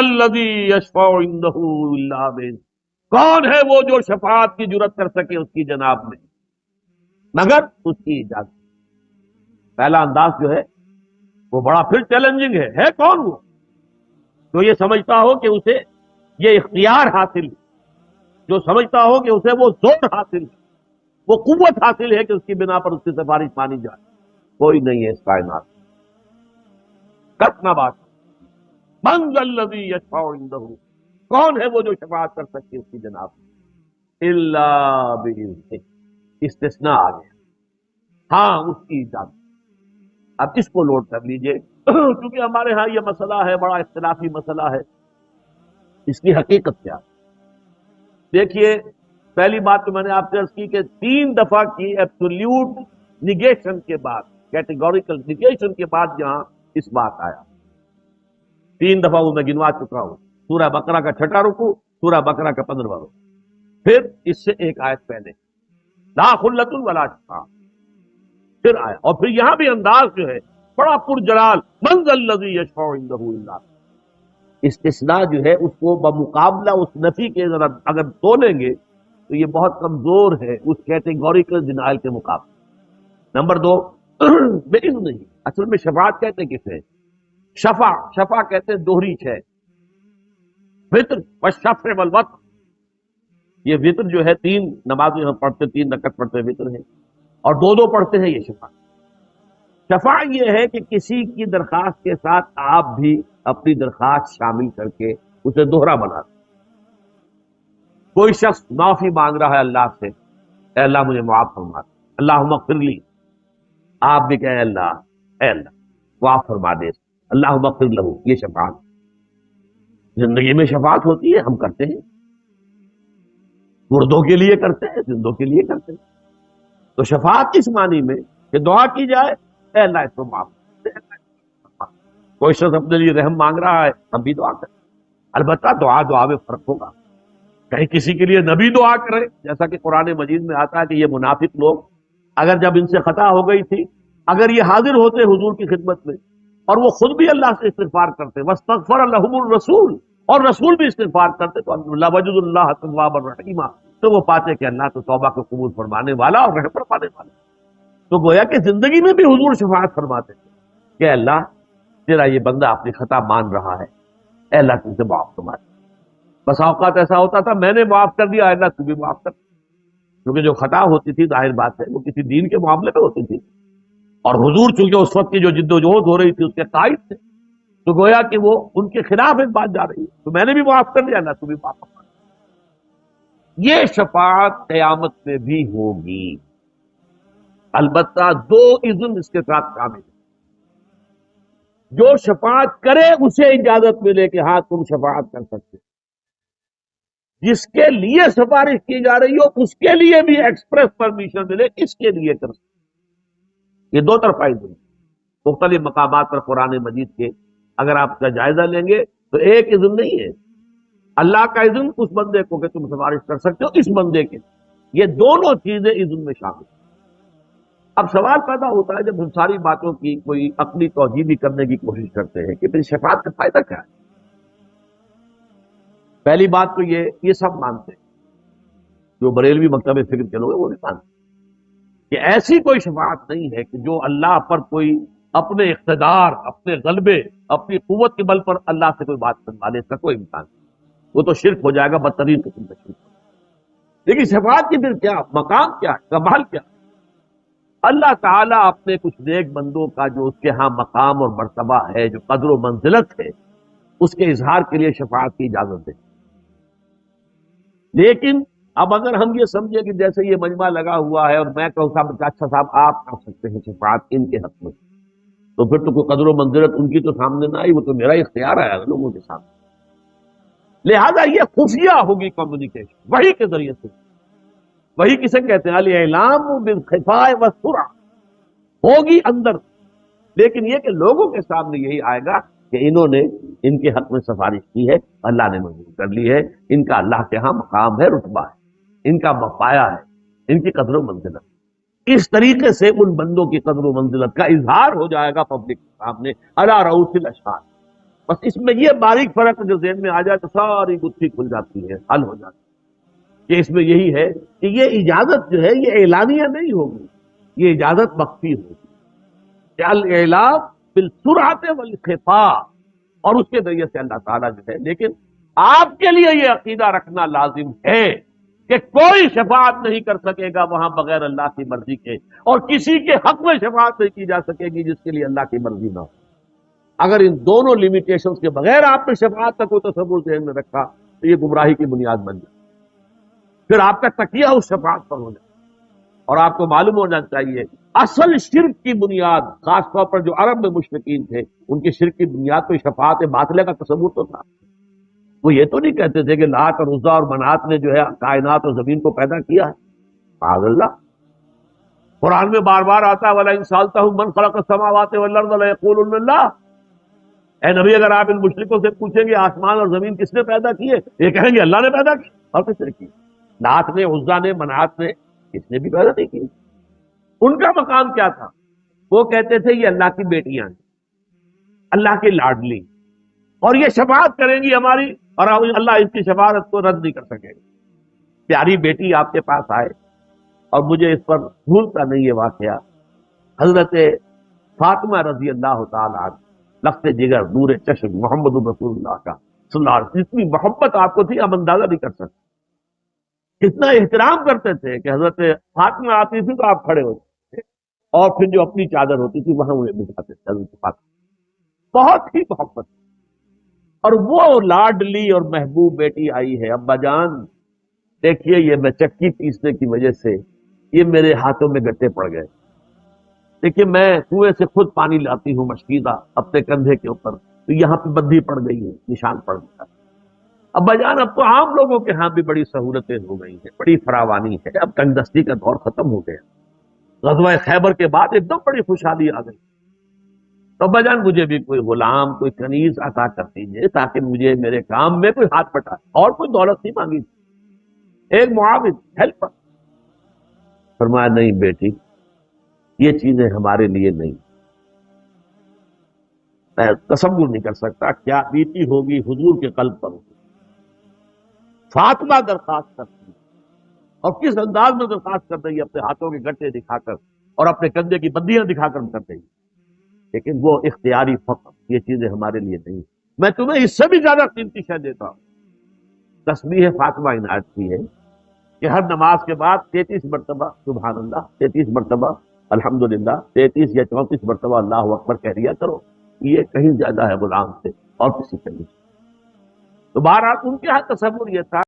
ذا الذی یشفع عنده الا باذنہ، کون ہے وہ جو شفاعت کی جرات کر سکے اس کی جناب میں مگر اس کی اجازت۔ پہلا انداز جو ہے وہ بڑا پھر چیلنجنگ ہے کون وہ جو یہ سمجھتا ہو کہ اسے یہ اختیار حاصل ہے، جو سمجھتا ہو کہ اسے وہ زور حاصل ہے، وہ قوت حاصل ہے کہ اس کی بنا پر اس کی سفارش مانی جائے۔ کوئی نہیں ہے اس کائنات، کس نہ بات۔ من ذا الذی یشفع عنده، کون ہے وہ جو شفاعت کر سکتی اس کی جناب میں الا باذنہ، استثناء آ گیا، ہاں اس کی اجازت۔ اب اس کو لوٹ کر لیجئے کیونکہ ہمارے ہاں یہ مسئلہ ہے، بڑا اختلافی مسئلہ ہے، اس کی حقیقت کیا ہے؟ دیکھیے، پہلی بات تو میں نے آپ سے عرض کی کہ 3 دفعہ کی ایبسولوٹ نیگیشن کے بعد، کیٹیگوریکل نیگیشن کے بعد جہاں اس بات آیا، 3 دفعہ وہ میں گنوا چکا ہوں۔ سورہ بقرہ کا 6واں رکوع، سورہ بقرہ کا 15واں رکوع، پھر اس سے ایک آیت پہلے لا خلۃ ولا شفاعۃ، پھر آیا، اور پھر یہاں بھی انداز جو ہے بڑا پرجلال، من ذا الذی یشفع عنده الا، استثناء جو ہے اس کو بمقابلہ اس نفی کے اگر تولیں گے تو یہ بہت کمزور ہے اس کیٹیگوریکل ڈینائل کے مقابلے۔ نمبر 2، باذن نہیں، اصل میں شفاعت کہتے کسے؟ شفع کہتے ہیں دوہری ہے، وتر والشفع والوتر، یہ وتر جو ہے 3 نمازیں ہم پڑھتے، 3 رکعت پڑھتے وتر ہے، اور 2 پڑھتے ہیں، یہ شفع یہ ہے کہ کسی کی درخواست کے ساتھ آپ بھی اپنی درخواست شامل کر کے اسے دوہرا بنا دیں۔ کوئی شخص معافی مانگ رہا ہے اللہ سے، اے اللہ مجھے معاف فرما دے، اللہم اغفر لی، آپ بھی کہیں اے اللہ معاف فرما دے، اللہم اغفر لہو، یہ شفاعت۔ زندگی میں شفاعت ہوتی ہے، ہم کرتے ہیں، مردوں کے لیے کرتے ہیں، زندوں کے لیے کرتے ہیں۔ تو شفاعت اس معنی میں کہ دعا کی جائے، اے اللہ اس کو معاف کر دے۔ کوئی شخص اپنے لیے رحم مانگ رہا ہے، ہم بھی دعا کریں۔ البتہ دعا میں فرق ہوگا، کہیں کسی کے لیے نبی دعا کرے، جیسا کہ قرآن مجید میں آتا ہے کہ یہ منافق لوگ اگر جب ان سے خطا ہو گئی تھی، اگر یہ حاضر ہوتے حضور کی خدمت میں اور وہ خود بھی اللہ سے استغفار کرتے، واستغفر لهم الرسول، اور رسول بھی استغفار کرتے، تو اللہ وجد اللہ توابا رحیما، تو وہ پاتے کہ اللہ تو توبہ کو قبول فرمانے والا اور رحم فرمانے والا۔ تو گویا کہ زندگی میں بھی حضور شفاعت فرماتے تھے کہ اللہ تیرا یہ بندہ اپنی خطا مان رہا ہے، اے اللہ تم سے معاف فرما دے۔ بس اوقات ایسا ہوتا تھا میں نے معاف کر دیا، اے اللہ تو بھی معاف کر، کیونکہ جو خطا ہوتی تھی ظاہر بات ہے وہ کسی دین کے معاملے میں ہوتی تھی، اور حضور چونکہ اس وقت کی جو جد و جہد ہو رہی تھی اس کے قائد تھے، تو گویا کہ وہ ان کے خلاف ایک بات جا رہی ہے، تو میں نے بھی معاف کر دیا، اللہ تو بھی معاف فرما دے۔ یہ شفاعت قیامت میں بھی ہوگی، البتہ 2 اذن اس کے ساتھ شامل ہیں۔ جو شفاعت کرے اسے اجازت ملے کہ ہاں تم شفاعت کر سکتے، جس کے لیے سفارش کی جا رہی ہو اس کے لیے بھی ایکسپریس پرمیشن ملے، اس کے لیے کر سکتے۔ یہ 2 طرفہ اذن، مختلف مقامات پر قرآن مجید کے اگر آپ کا جائزہ لیں گے تو ایک اذن نہیں ہے، اللہ کا اذن اس بندے کو کہ تم سفارش کر سکتے ہو، اس بندے کے، یہ دونوں چیزیں اذن میں شامل ہیں۔ اب سوال پیدا ہوتا ہے جب ہم ساری باتوں کی کوئی عقلی توجیہ بھی کرنے کی کوشش کرتے ہیں کہ پھر شفاعت کا فائدہ کیا ہے؟ پہلی بات تو یہ سب مانتے ہیں، جو بریلوی مکتب فکر کے لوگ ہیں وہ بھی مانتے ہیں کہ ایسی کوئی شفاعت نہیں ہے کہ جو اللہ پر کوئی اپنے اقتدار، اپنے غلبے، اپنی قوت کے بل پر اللہ سے کوئی بات کروا لے، اس کا کوئی امکان نہیں، وہ تو شرک ہو جائے گا، بدترین قسم کا شرک۔ لیکن شفاعت کی پھر کیا مقام، کیا کمال، کیا اللہ تعالیٰ اپنے کچھ نیک بندوں کا جو اس کے ہاں مقام اور مرتبہ ہے، جو قدر و منزلت ہے، اس کے اظہار کے لیے شفاعت کی اجازت دے۔ لیکن اب اگر ہم یہ سمجھیں کہ جیسے یہ مجمع لگا ہوا ہے اور میں کہوں صاحب اچھا صاحب آپ کر سکتے ہیں شفاعت ان کے حق میں، تو پھر تو کوئی قدر و منزلت ان کی تو سامنے نہ آئی، وہ تو میرا اختیار آیا لوگوں کے سامنے۔ لہذا یہ خفیہ ہوگی کمیونیکیشن، وحی کے ذریعے سے۔ وہی کسے کہتے ہیں الاعلام بالخفاء والسرعہ، ہوگی اندر، لیکن یہ کہ لوگوں کے سامنے یہی آئے گا کہ انہوں نے ان کے حق میں سفارش کی ہے، اللہ نے منظور کر لی ہے، ان کا اللہ کے ہاں مقام ہے، رتبہ ہے، ان کا پایا ہے، ان کی قدر و منزلت۔ اس طریقے سے ان بندوں کی قدر و منزلت کا اظہار ہو جائے گا پبلک کے سامنے علی رؤوس الاشہاد، بس اس میں یہ باریک فرق جو ذہن میں آ جائے تو ساری گتھی کھل جاتی ہے، حل ہو جاتی ہے کہ اس میں یہی ہے کہ یہ اجازت جو ہے یہ اعلانیہ نہیں ہوگی، یہ اجازت مخفی ہوگی کہ الاعلام بالسرعت والخفاء، اور اس کے ذریعے سے اللہ تعالیٰ جو ہے، لیکن آپ کے لیے یہ عقیدہ رکھنا لازم ہے کہ کوئی شفاعت نہیں کر سکے گا وہاں بغیر اللہ کی مرضی کے، اور کسی کے حق میں شفاعت نہیں کی جا سکے گی جس کے لیے اللہ کی مرضی نہ ہو۔ اگر ان دونوں لمیٹیشنز کے بغیر آپ نے شفاعت کا کوئی تصور ذہن میں رکھا تو یہ گمراہی کی بنیاد بن جائے، پھر آپ کا تکیہ اس شفاعت پر ہو جائے۔ اور آپ کو معلوم ہونا چاہیے اصل شرک کی بنیاد، خاص طور پر جو عرب میں مشرکین تھے، ان کی شرک کی بنیاد تو شفاعت باطلہ کا تصور تو تھا۔ وہ یہ تو نہیں کہتے تھے کہ لات اور عزا اور منات نے جو ہے کائنات اور زمین کو پیدا کیا ہے، معاذ اللہ۔ قرآن میں بار بار آتا ہے وَلَئِن سَأَلْتَهُم مَّن خَلَقَ السَّمَاوَاتِ وَالْأَرْضَ لَيَقُولُنَّ اللَّهُ۔ اے نبی اگر آپ ان مشرکوں سے پوچھیں گے آسمان اور زمین کس نے پیدا کیے، یہ کہیں گے اللہ نے پیدا کی، اور کس نے کی؟ لات نے، عزا نے، منات نے، کس نے بھی پیدا نہیں کی۔ ان کا مقام کیا تھا؟ وہ کہتے تھے یہ اللہ کی بیٹیاں ہیں، اللہ کی لاڈلی، اور یہ شفاعت کریں گی ہماری، اور اللہ اس کی شفاعت کو رد نہیں کر سکے گا۔ پیاری بیٹی آپ کے پاس آئے، اور مجھے اس پر بھولتا نہیں یہ واقعہ، حضرت فاطمہ رضی اللہ تعالیٰ عنہ، لخت جگر، نور چشم، محمد رسول اللہ کا صلی اللہ علیہ وسلم، جتنی محبت آپ کو تھی ہم اندازہ نہیں کر سکتے، کتنا احترام کرتے تھے کہ حضرت فاطمہ آتی تھی تو آپ کھڑے ہوتے تھے، اور پھر جو اپنی چادر ہوتی تھی وہاں انہیں بچھاتے تھے حضرت فاطمہ، بہت ہی محبت۔ اور وہ لاڈلی اور محبوب بیٹی آئی ہے، ابا جان دیکھیے یہ میں چکی پیسنے کی وجہ سے یہ میرے ہاتھوں میں گٹے پڑ گئے، دیکھیے میں کنویں سے خود پانی لاتی ہوں مشکیزہ اپنے کندھے کے اوپر، تو یہاں پہ بندھی پڑ گئی ہے، نشان پڑ گیا۔ ابا جان اب تو عام لوگوں کے ہاں بھی بڑی سہولتیں ہو گئی ہیں، بڑی فراوانی ہے، اب تنگ دستی کا دور ختم ہو گیا، غزوہ خیبر کے بعد ایک دم بڑی خوشحالی آ گئی۔ تو ابا جان مجھے بھی کوئی غلام، کوئی کنیز عطا کر دیجیے تاکہ مجھے میرے کام میں کوئی ہاتھ بٹائے، اور کوئی دولت نہیں مانگی تھی، ایک معاون، ہیلپر۔ فرمایا نہیں بیٹی یہ چیزیں ہمارے لیے نہیں، میں تصور نہیں کر سکتا کیا بیتی ہوگی حضور کے قلب پر۔ فاطمہ درخواست کرتی ہے، اور کس انداز میں درخواست کر رہی ہے، اپنے ہاتھوں کے گٹے دکھا کر اور اپنے کندھے کی بندیاں دکھا کر کر رہی ہے، لیکن وہ اختیاری فقط، یہ چیزیں ہمارے لیے نہیں۔ میں تمہیں اس سے بھی زیادہ قیمتی شے دیتا ہوں، تسبیح فاطمہ عنایت کی ہے کہ ہر نماز کے بعد 33 مرتبہ سبحان اللہ، 33 مرتبہ الحمدللہ، 33 یا 34 مرتبہ اللہ اکبر کہہ لیا کرو، یہ کہیں زیادہ ہے غلام سے اور کسی سے نہیں۔ تو بہرحال ان کے ہاں تصور یہ تھا